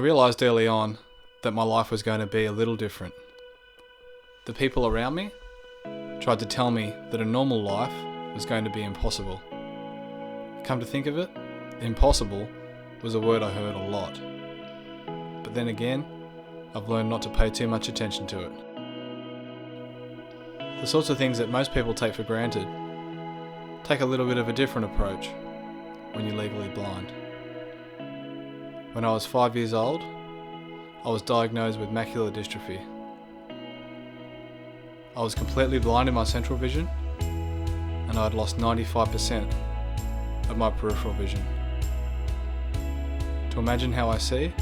realised early on that my life was going to be a little different. The people around me tried to tell me that a normal life was going to be impossible. Come to think of it, impossible was a word I heard a lot. But then again, I've learned not to pay too much attention to it. The sorts of things that most people take for granted take a little bit of a different approach when you're legally blind. When I was 5 years old, I was diagnosed with macular dystrophy. I was completely blind in my central vision, and I had lost 95% of my peripheral vision. To imagine how I see,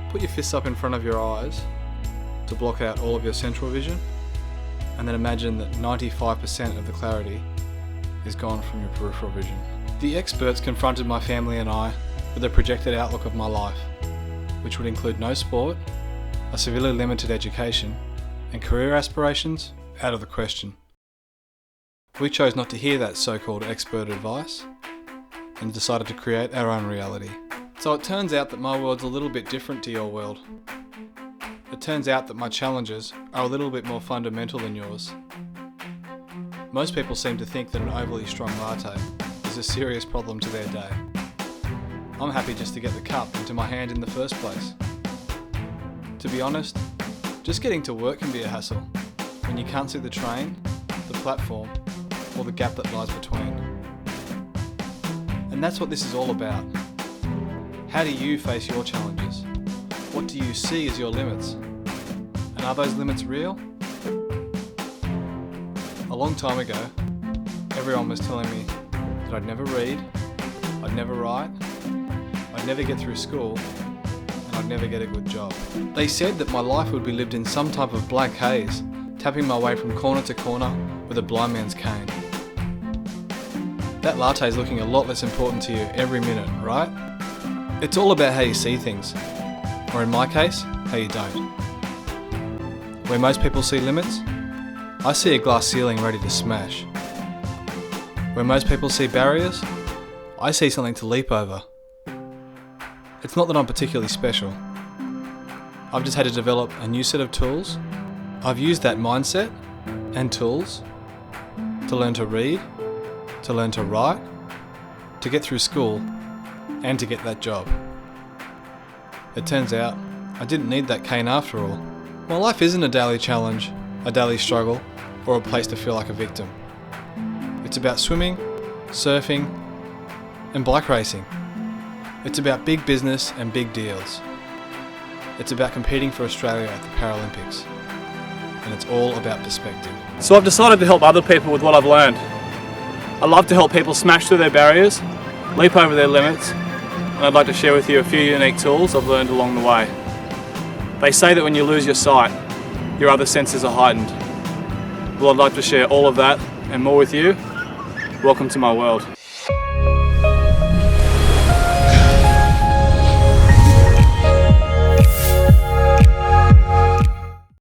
put your fists up in front of your eyes to block out all of your central vision, and then imagine that 95% of the clarity is gone from your peripheral vision. The experts confronted my family and I with a projected outlook of my life, which would include no sport, a severely limited education, and career aspirations out of the question. We chose not to hear that so-called expert advice and decided to create our own reality. So it turns out that my world's a little bit different to your world. It turns out that my challenges are a little bit more fundamental than yours. Most people seem to think that an overly strong latte is a serious problem to their day. I'm happy just to get the cup into my hand in the first place. To be honest, just getting to work can be a hassle when you can't see the train, the platform, or the gap that lies between. And that's what this is all about. How do you face your challenges? What do you see as your limits? And are those limits real? A long time ago, everyone was telling me that I'd never read, I'd never write, I'd never get through school, and I'd never get a good job. They said that my life would be lived in some type of black haze, tapping my way from corner to corner with a blind man's cane. That latte is looking a lot less important to you every minute, right? It's all about how you see things, or in my case, how you don't. Where most people see limits, I see a glass ceiling ready to smash. Where most people see barriers, I see something to leap over. It's not that I'm particularly special. I've just had to develop a new set of tools. I've used that mindset and tools to learn to read, to learn to write, to get through school, and to get that job. It turns out I didn't need that cane after all. My life isn't a daily challenge, a daily struggle, or a place to feel like a victim. It's about swimming, surfing, and bike racing. It's about big business and big deals. It's about competing for Australia at the Paralympics. And it's all about perspective. So I've decided to help other people with what I've learned. I love to help people smash through their barriers, leap over their limits, and I'd like to share with you a few unique tools I've learned along the way. They say that when you lose your sight, your other senses are heightened. Well, I'd like to share all of that and more with you. Welcome to my world.